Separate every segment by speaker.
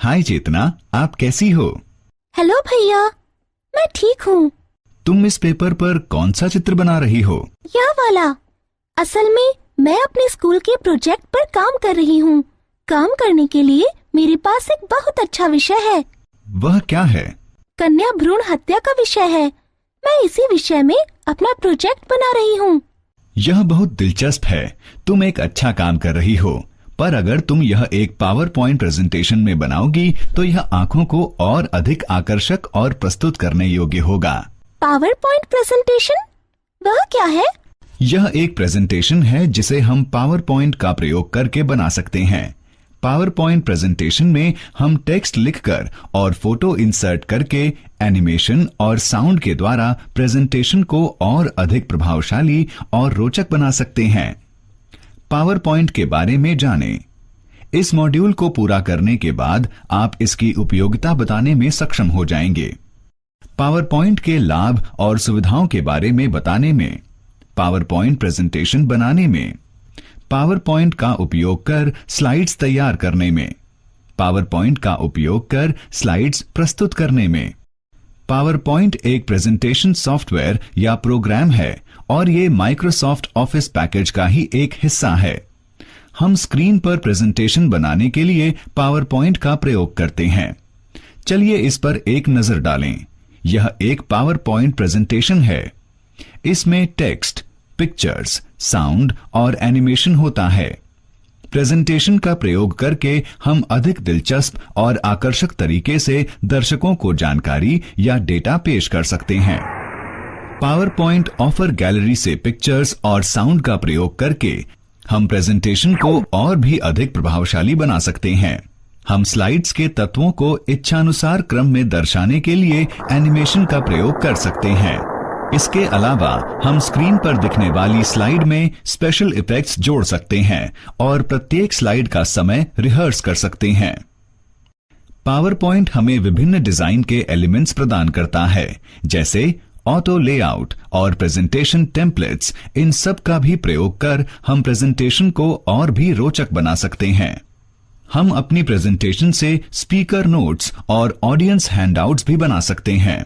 Speaker 1: हाय चेतना, आप कैसी हो?
Speaker 2: हेलो भैया, मैं ठीक हूँ।
Speaker 1: तुम इस पेपर पर कौन सा चित्र बना रही हो?
Speaker 2: यह वाला। असल में मैं अपने स्कूल के प्रोजेक्ट पर काम कर रही हूँ। काम करने के लिए मेरे पास एक बहुत अच्छा विषय है।
Speaker 1: वह क्या है?
Speaker 2: कन्या भ्रूण हत्या का विषय है। मैं इसी विषय में अपना प्रोजेक्ट बना रही हूँ।
Speaker 1: यह बहुत दिलचस्प है। तुम एक अच्छा काम कर रही हो, पर अगर तुम यह एक पावर पॉइंट प्रेजेंटेशन में बनाओगी तो यह आंखों को और अधिक आकर्षक और प्रस्तुत करने योग्य होगा।
Speaker 2: Power point presentation? वह क्या है?
Speaker 1: यह एक प्रेजेंटेशन है जिसे हम पावर पॉइंट का प्रयोग करके बना सकते हैं। पावर पॉइंट प्रेजेंटेशन में हम टेक्स्ट लिखकर और फोटो इंसर्ट करके एनिमेशन और साउंड के द्वारा प्रेजेंटेशन को और अधिक प्रभावशाली और रोचक बना सकते हैं। पावर पॉइंट के बारे में जानें। इस मॉड्यूल को पूरा करने के बाद आप इसकी उपयोगिता बताने में सक्षम हो जाएंगे। पावर पॉइंट के लाभ और सुविधाओं के बारे में बताने में, पावर पॉइंट प्रेजेंटेशन बनाने में, पावर पॉइंट का उपयोग कर स्लाइड्स तैयार करने में, पावर पॉइंट का उपयोग कर स्लाइड्स प्रस्तुत करने में। पावर पॉइंट एक प्रेजेंटेशन सॉफ्टवेयर या प्रोग्राम है और ये माइक्रोसॉफ्ट ऑफिस पैकेज का ही एक हिस्सा है। हम स्क्रीन पर प्रेजेंटेशन बनाने के लिए पावर पॉइंट का प्रयोग करते हैं। चलिए इस पर एक नजर डालें। यह एक पावर पॉइंट प्रेजेंटेशन है। इसमें टेक्स्ट, पिक्चर्स, साउंड और एनिमेशन होता है। प्रेजेंटेशन का प्रयोग करके हम अधिक दिलचस्प और आकर्षक तरीके से दर्शकों को जानकारी या डेटा पेश कर सकते हैं। पावर पॉइंट ऑफर गैलरी से पिक्चर्स और साउंड का प्रयोग करके हम प्रेजेंटेशन को और भी अधिक प्रभावशाली बना सकते हैं। हम स्लाइड्स के तत्वों को इच्छानुसार क्रम में दर्शाने के लिए एनिमेशन का प्रयोग कर सकते हैं। इसके अलावा हम स्क्रीन पर दिखने वाली स्लाइड में स्पेशल इफेक्ट्स जोड़ सकते हैं और प्रत्येक स्लाइड का समय रिहर्स कर सकते हैं। पावर पॉइंट हमें विभिन्न डिजाइन के एलिमेंट्स प्रदान करता है, जैसे ऑटो लेआउट और प्रेजेंटेशन टेम्पलेट्स। इन सब का भी प्रयोग कर हम प्रेजेंटेशन को और भी रोचक बना सकते हैं। हम अपनी प्रेजेंटेशन से स्पीकर नोट्स और ऑडियंस हैंडआउट्स भी बना सकते हैं।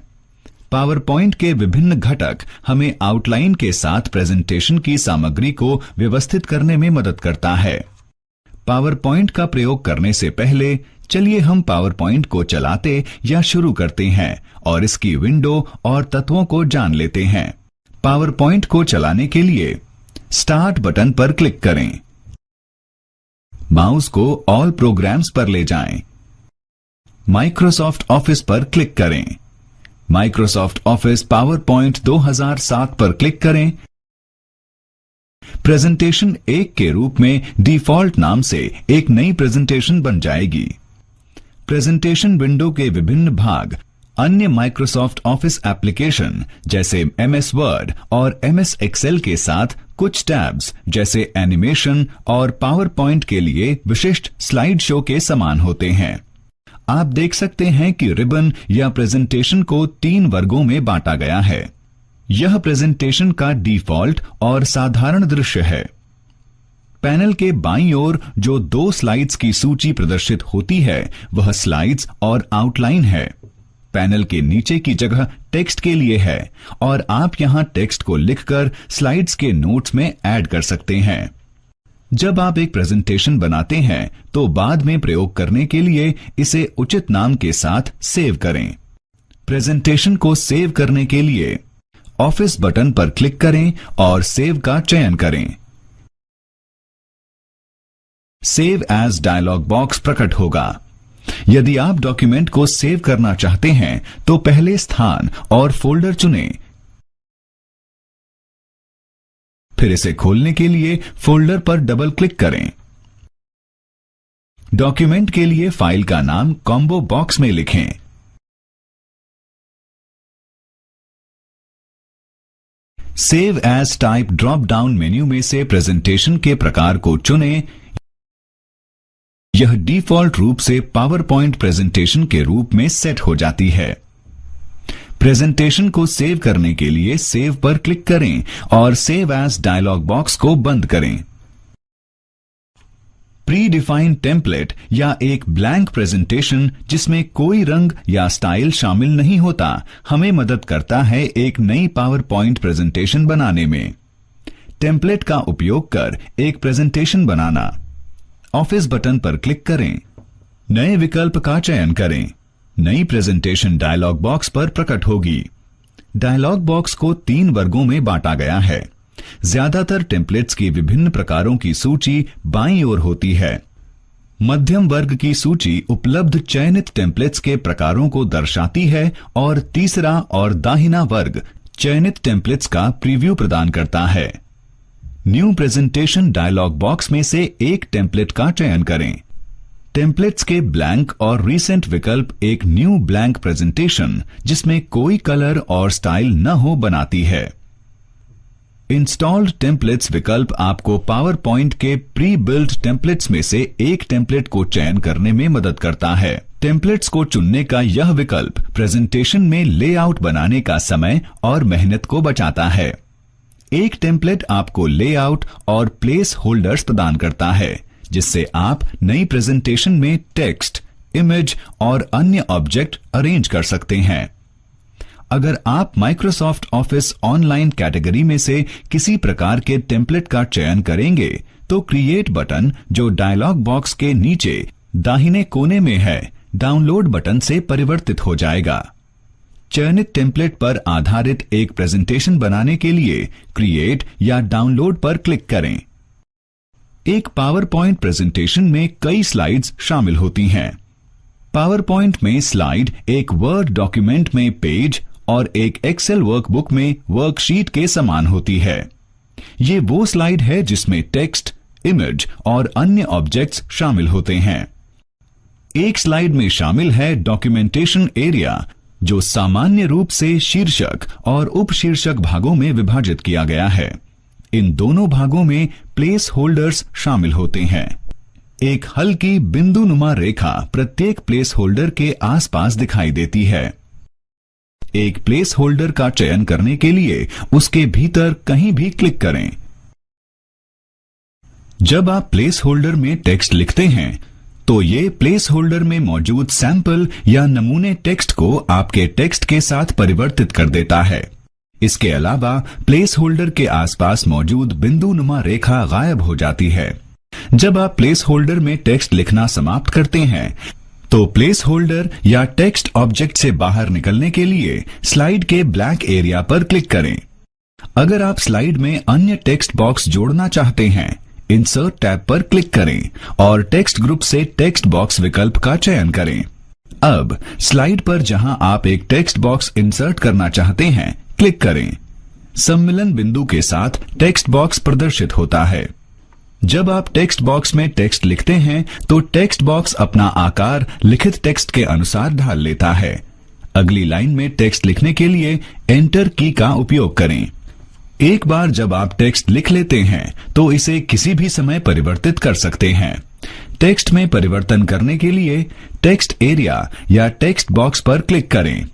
Speaker 1: पावर पॉइंट के विभिन्न घटक हमें आउटलाइन के साथ प्रेजेंटेशन की सामग्री को व्यवस्थित करने में मदद करता है। पावर पॉइंट का प्रयोग करने से पहले चलिए हम पावर पॉइंट को चलाते या शुरू करते हैं और इसकी विंडो और तत्वों को जान लेते हैं। पावर पॉइंट को चलाने के लिए स्टार्ट बटन पर क्लिक करें। माउस को ऑल प्रोग्राम्स पर ले जाएं। माइक्रोसॉफ्ट ऑफिस पर क्लिक करें। माइक्रोसॉफ्ट ऑफिस पावर पॉइंट 2007 पर क्लिक करें। प्रेजेंटेशन 1 के रूप में डिफॉल्ट नाम से एक नई प्रेजेंटेशन बन जाएगी। प्रेजेंटेशन विंडो के विभिन्न भाग अन्य माइक्रोसॉफ्ट ऑफिस एप्लीकेशन जैसे MS वर्ड और MS एक्सेल के साथ कुछ टैब्स जैसे एनिमेशन और पावर पॉइंट के लिए विशिष्ट स्लाइड शो के समान होते हैं। आप देख सकते हैं कि रिबन या प्रेजेंटेशन को 3 वर्गों में बांटा गया है। यह प्रेजेंटेशन का डिफॉल्ट और साधारण दृश्य है। पैनल के बाईं ओर जो 2 स्लाइड्स की सूची प्रदर्शित होती है वह स्लाइड्स और आउटलाइन है। पैनल के नीचे की जगह टेक्स्ट के लिए है और आप यहां टेक्स्ट को लिखकर स्लाइड्स के नोट्स में ऐड कर सकते हैं। जब आप एक प्रेजेंटेशन बनाते हैं तो बाद में प्रयोग करने के लिए इसे उचित नाम के साथ सेव करें। प्रेजेंटेशन को सेव करने के लिए ऑफिस बटन पर क्लिक करें और सेव का चयन करें। सेव एज डायलॉग बॉक्स प्रकट होगा। यदि आप डॉक्यूमेंट को सेव करना चाहते हैं तो पहले स्थान और फोल्डर चुनें। फिर इसे खोलने के लिए फोल्डर पर डबल क्लिक करें। डॉक्यूमेंट के लिए फाइल का नाम कॉम्बो बॉक्स में लिखें। Save as type drop down menu में से प्रेजेंटेशन के प्रकार को चुनें। यह डिफॉल्ट रूप से पावर पॉइंट प्रेजेंटेशन के रूप में सेट हो जाती है। प्रेजेंटेशन को सेव करने के लिए सेव पर क्लिक करें और सेव एज डायलॉग बॉक्स को बंद करें। प्री डिफाइंड टेम्पलेट या एक ब्लैंक प्रेजेंटेशन जिसमें कोई रंग या स्टाइल शामिल नहीं होता हमें मदद करता है एक नई पावर पॉइंट प्रेजेंटेशन बनाने में। टेम्पलेट का उपयोग कर एक प्रेजेंटेशन बनाना। ऑफिस बटन पर क्लिक करें, नए विकल्प का चयन करें। नई प्रेजेंटेशन डायलॉग बॉक्स पर प्रकट होगी। डायलॉग बॉक्स को 3 वर्गों में बांटा गया है। ज्यादातर टेम्पलेट्स की विभिन्न प्रकारों की सूची बाईं ओर होती है। मध्यम वर्ग की सूची उपलब्ध चयनित टेम्पलेट्स के प्रकारों को दर्शाती है और तीसरा और दाहिना वर्ग चयनित टेम्पलेट्स का प्रीव्यू प्रदान करता है। न्यू प्रेजेंटेशन डायलॉग बॉक्स में से एक टेम्पलेट का चयन करें। टेम्पलेट्स के ब्लैंक और रीसेंट विकल्प एक न्यू ब्लैंक प्रेजेंटेशन जिसमें कोई कलर और स्टाइल न हो बनाती है। इंस्टॉल्ड टेम्पलेट्स विकल्प आपको पावर पॉइंट के प्री बिल्ड टेम्पलेट्स में से एक टेम्पलेट को चयन करने में मदद करता है। टेम्पलेट्स को चुनने का यह विकल्प प्रेजेंटेशन में लेआउट बनाने का समय और मेहनत को बचाता है। एक टेम्पलेट आपको लेआउट और प्लेस होल्डर्स प्रदान करता है जिससे आप नई प्रेजेंटेशन में टेक्स्ट, इमेज और अन्य ऑब्जेक्ट अरेंज कर सकते हैं। अगर आप माइक्रोसॉफ्ट ऑफिस ऑनलाइन कैटेगरी में से किसी प्रकार के टेम्पलेट का चयन करेंगे तो क्रिएट बटन जो डायलॉग बॉक्स के नीचे दाहिने कोने में है डाउनलोड बटन से परिवर्तित हो जाएगा। चयनित टेम्पलेट पर आधारित एक प्रेजेंटेशन बनाने के लिए क्रिएट या डाउनलोड पर क्लिक करें। एक पावर पॉइंट प्रेजेंटेशन में कई स्लाइड्स शामिल होती हैं। पावर पॉइंट में स्लाइड एक वर्ड डॉक्यूमेंट में पेज और एक एक्सेल वर्कबुक में वर्कशीट के समान होती है। ये वो स्लाइड है जिसमें टेक्स्ट, इमेज और अन्य ऑब्जेक्ट्स शामिल होते हैं। एक स्लाइड में शामिल है डॉक्यूमेंटेशन एरिया जो सामान्य रूप से शीर्षक और उपशीर्षक भागों में विभाजित किया गया है। इन दोनों भागों में प्लेस होल्डर्स शामिल होते हैं। एक हल्की बिंदुनुमा रेखा प्रत्येक प्लेस होल्डर के आसपास दिखाई देती है। एक प्लेस होल्डर का चयन करने के लिए उसके भीतर कहीं भी क्लिक करें। जब आप प्लेस होल्डर में टेक्स्ट लिखते हैं तो ये प्लेस होल्डर में मौजूद सैंपल या नमूने टेक्स्ट को आपके टेक्स्ट के साथ परिवर्तित कर देता है। इसके अलावा प्लेस होल्डर के आसपास मौजूद बिंदुनुमा रेखा गायब हो जाती है। जब आप प्लेस होल्डर में टेक्स्ट लिखना समाप्त करते हैं तो प्लेस होल्डर या टेक्स्ट ऑब्जेक्ट से बाहर निकलने के लिए स्लाइड के ब्लैंक एरिया पर क्लिक करें। अगर आप स्लाइड में अन्य टेक्स्ट बॉक्स जोड़ना चाहते हैं इंसर्ट टैब पर क्लिक करें और टेक्स्ट ग्रुप से टेक्स्ट बॉक्स विकल्प का चयन करें। अब स्लाइड पर जहां आप एक टेक्स्ट बॉक्स इंसर्ट करना चाहते हैं क्लिक करें। सम्मिलन बिंदु के साथ टेक्स्ट बॉक्स प्रदर्शित होता है। जब आप टेक्स्ट बॉक्स में टेक्स्ट लिखते हैं तो टेक्स्ट बॉक्स अपना आकार लिखित टेक्स्ट के अनुसार ढाल लेता है। अगली लाइन में टेक्स्ट लिखने के लिए एंटर की का उपयोग करें। एक बार जब आप टेक्स्ट लिख लेते हैं तो इसे किसी भी समय परिवर्तित कर सकते हैं। टेक्स्ट में परिवर्तन करने के लिए टेक्स्ट एरिया या टेक्स्ट बॉक्स पर क्लिक करें।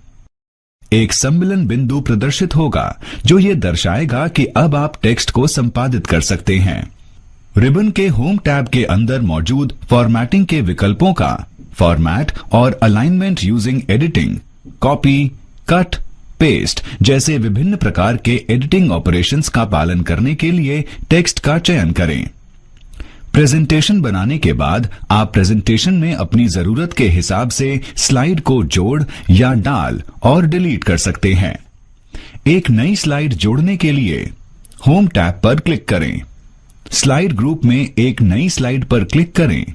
Speaker 1: एक सम्मिलन बिंदु प्रदर्शित होगा जो ये दर्शाएगा कि अब आप टेक्स्ट को संपादित कर सकते हैं। रिबन के होम टैब के अंदर मौजूद फॉर्मेटिंग के विकल्पों का फॉर्मेट और alignment using editing, copy, cut, paste जैसे विभिन्न प्रकार के एडिटिंग ऑपरेशंस का पालन करने के लिए टेक्स्ट का चयन करें। प्रेजेंटेशन बनाने के बाद आप प्रेजेंटेशन में अपनी जरूरत के हिसाब से स्लाइड को जोड़ या डाल और डिलीट कर सकते हैं। एक नई स्लाइड जोड़ने के लिए होम टैब पर क्लिक करें। स्लाइड ग्रुप में एक नई स्लाइड पर क्लिक करें।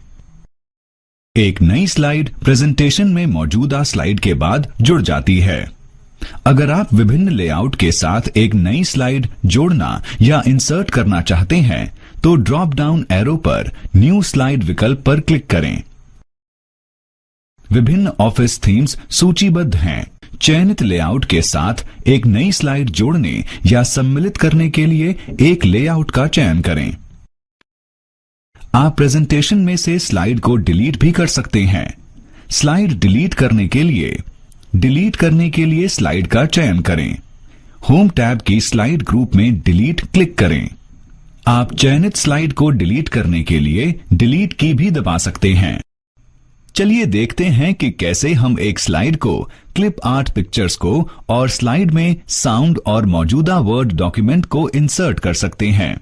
Speaker 1: एक नई स्लाइड प्रेजेंटेशन में मौजूदा स्लाइड के बाद जुड़ जाती है। अगर आप विभिन्न लेआउट के साथ एक नई स्लाइड जोड़ना या इंसर्ट करना चाहते हैं तो ड्रॉप डाउन एरो पर न्यू स्लाइड विकल्प पर क्लिक करें। विभिन्न ऑफिस थीम्स सूचीबद्ध हैं। चयनित लेआउट के साथ एक नई स्लाइड जोड़ने या सम्मिलित करने के लिए एक लेआउट का चयन करें। आप प्रेजेंटेशन में से स्लाइड को डिलीट भी कर सकते हैं। स्लाइड डिलीट करने के लिए स्लाइड का चयन करें। होम टैब की स्लाइड ग्रुप में डिलीट क्लिक करें। आप चयनित स्लाइड को डिलीट करने के लिए डिलीट की भी दबा सकते हैं। चलिए देखते हैं कि कैसे हम एक स्लाइड को, क्लिप आर्ट पिक्चर्स को और स्लाइड में साउंड और मौजूदा वर्ड डॉक्यूमेंट को इंसर्ट कर सकते हैं।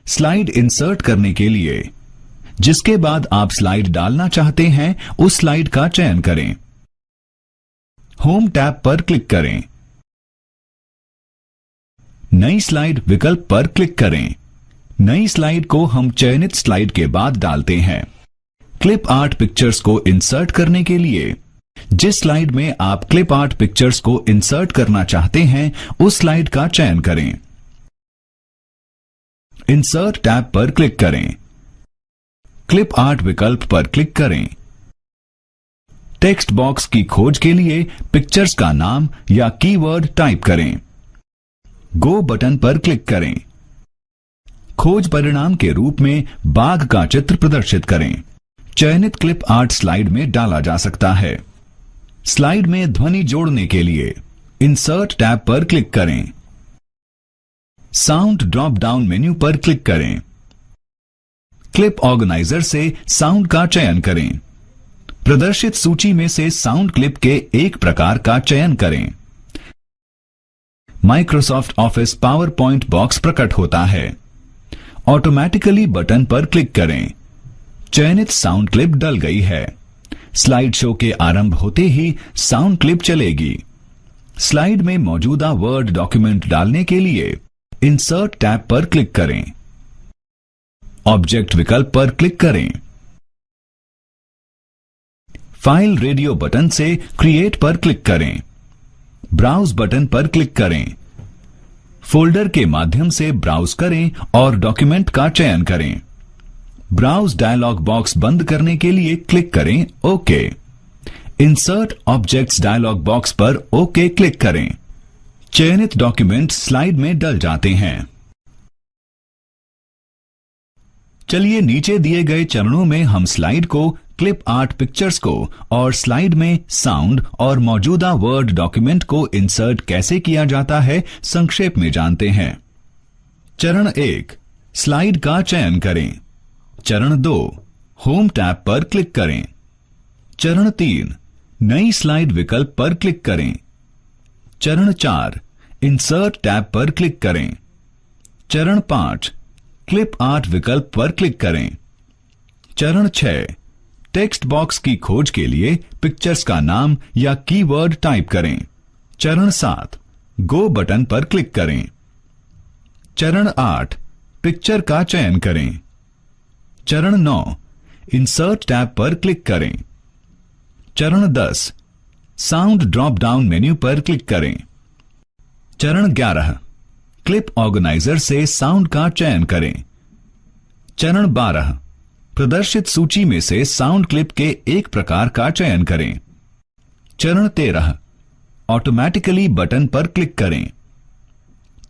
Speaker 1: स्लाइड इंसर्ट करने के लिए जिसके बाद आप स्लाइड डालना चाहते हैं उस स्लाइड का चयन करें। होम टैब पर क्लिक करें। नई स्लाइड विकल्प पर क्लिक करें। नई स्लाइड को हम चयनित स्लाइड के बाद डालते हैं। क्लिप आर्ट पिक्चर्स को इंसर्ट करने के लिए जिस स्लाइड में आप क्लिप आर्ट पिक्चर्स को इंसर्ट करना चाहते हैं उस स्लाइड का चयन करें। इंसर्ट टैब पर क्लिक करें। क्लिप आर्ट विकल्प पर क्लिक करें। टेक्स्ट बॉक्स की खोज के लिए पिक्चर्स का नाम या कीवर्ड टाइप करें। गो बटन पर क्लिक करें। खोज परिणाम के रूप में बाघ का चित्र प्रदर्शित करें। चयनित क्लिप आर्ट स्लाइड में डाला जा सकता है। स्लाइड में ध्वनि जोड़ने के लिए इंसर्ट टैब पर क्लिक करें। साउंड ड्रॉप डाउन मेन्यू पर क्लिक करें। क्लिप ऑर्गेनाइजर से साउंड का चयन करें। प्रदर्शित सूची में से साउंड क्लिप के एक प्रकार का चयन करें। Microsoft office power point box प्रकट होता है। ऑटोमेटिकली बटन पर क्लिक करें। चयनित साउंड क्लिप डल गई है। स्लाइड शो के आरंभ होते ही साउंड क्लिप चलेगी। स्लाइड में मौजूदा वर्ड डॉक्यूमेंट डालने के लिए इंसर्ट टैब पर क्लिक करें। ऑब्जेक्ट विकल्प पर क्लिक करें। फाइल रेडियो बटन से क्रिएट पर क्लिक करें। ब्राउज बटन पर क्लिक करें। फोल्डर के माध्यम से ब्राउज करें और डॉक्यूमेंट का चयन करें। ब्राउज डायलॉग बॉक्स बंद करने के लिए क्लिक करें okay. Insert objects dialog box पर ओके क्लिक करें। चयनित डॉक्यूमेंट स्लाइड में डल जाते हैं। चलिए नीचे दिए गए चरणों में हम स्लाइड को, क्लिप आर्ट पिक्चर्स को और स्लाइड में साउंड और मौजूदा वर्ड डॉक्यूमेंट को इंसर्ट कैसे किया जाता है संक्षेप में जानते हैं। चरण 1, स्लाइड का चयन करें। चरण 2, होम टैब पर क्लिक करें। चरण 3, नई स्लाइड विकल्प पर क्लिक करें। चरण 4, इंसर्ट टैब पर क्लिक करें। चरण 5, क्लिप आर्ट विकल्प पर क्लिक करें। चरण 6, टेक्स्ट बॉक्स की खोज के लिए पिक्चर्स का नाम या कीवर्ड टाइप करें। चरण 7, गो बटन पर क्लिक करें। चरण 8, पिक्चर का चयन करें। चरण 9, इंसर्ट टैब पर क्लिक करें। चरण 10, साउंड ड्रॉप डाउन मेन्यू पर क्लिक करें। चरण 11, क्लिप ऑर्गेनाइजर से साउंड का चयन करें। चरण 12, प्रदर्शित सूची में से साउंड क्लिप के एक प्रकार का चयन करें। चरण 13, ऑटोमेटिकली बटन पर क्लिक करें।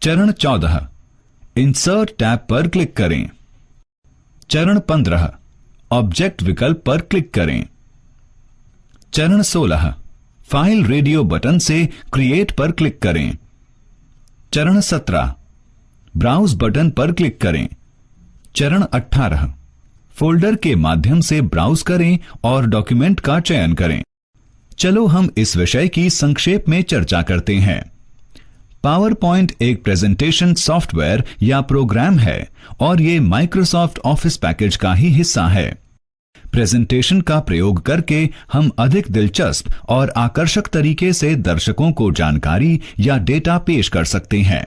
Speaker 1: चरण 14, इंसर्ट टैब पर क्लिक करें। चरण 15, ऑब्जेक्ट विकल्प पर क्लिक करें। चरण 16, फाइल रेडियो बटन से क्रिएट पर क्लिक करें। चरण 17, ब्राउज बटन पर क्लिक करें। चरण 18, फोल्डर के माध्यम से ब्राउज करें और डॉक्यूमेंट का चयन करें। चलो हम इस विषय की संक्षेप में चर्चा करते हैं। पावर पॉइंट एक प्रेजेंटेशन सॉफ्टवेयर या प्रोग्राम है और ये माइक्रोसॉफ्ट ऑफिस पैकेज का ही हिस्सा है। प्रेजेंटेशन का प्रयोग करके हम अधिक दिलचस्प और आकर्षक तरीके से दर्शकों को जानकारी या डेटा पेश कर सकते हैं।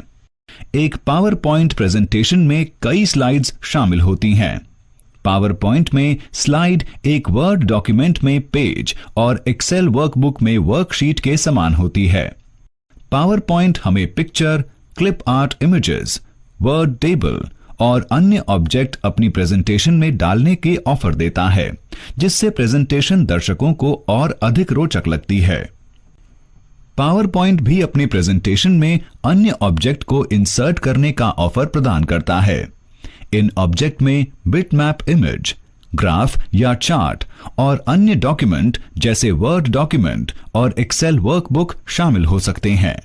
Speaker 1: एक पावर पॉइंट प्रेजेंटेशन में कई स्लाइड्स शामिल होती हैं। पावर पॉइंट में स्लाइड एक वर्ड डॉक्यूमेंट में पेज और एक्सेल वर्कबुक में वर्कशीट के समान होती है। पावर पॉइंट हमें picture, clip art images, word table और अन्य ऑब्जेक्ट अपनी प्रेजेंटेशन में डालने के ऑफर देता है, जिससे प्रेजेंटेशन दर्शकों को और अधिक रोचक लगती है। पावर पॉइंट भी अपनी प्रेजेंटेशन में अन्य ऑब्जेक्ट को इंसर्ट करने का ऑफर प्रदान करता है। इन ऑब्जेक्ट में बिटमैप इमेज, ग्राफ या चार्ट और अन्य डॉक्यूमेंट जैसे वर्ड डॉक्यूमेंट और एक्सेल वर्कबुक शामिल हो सकते हैं।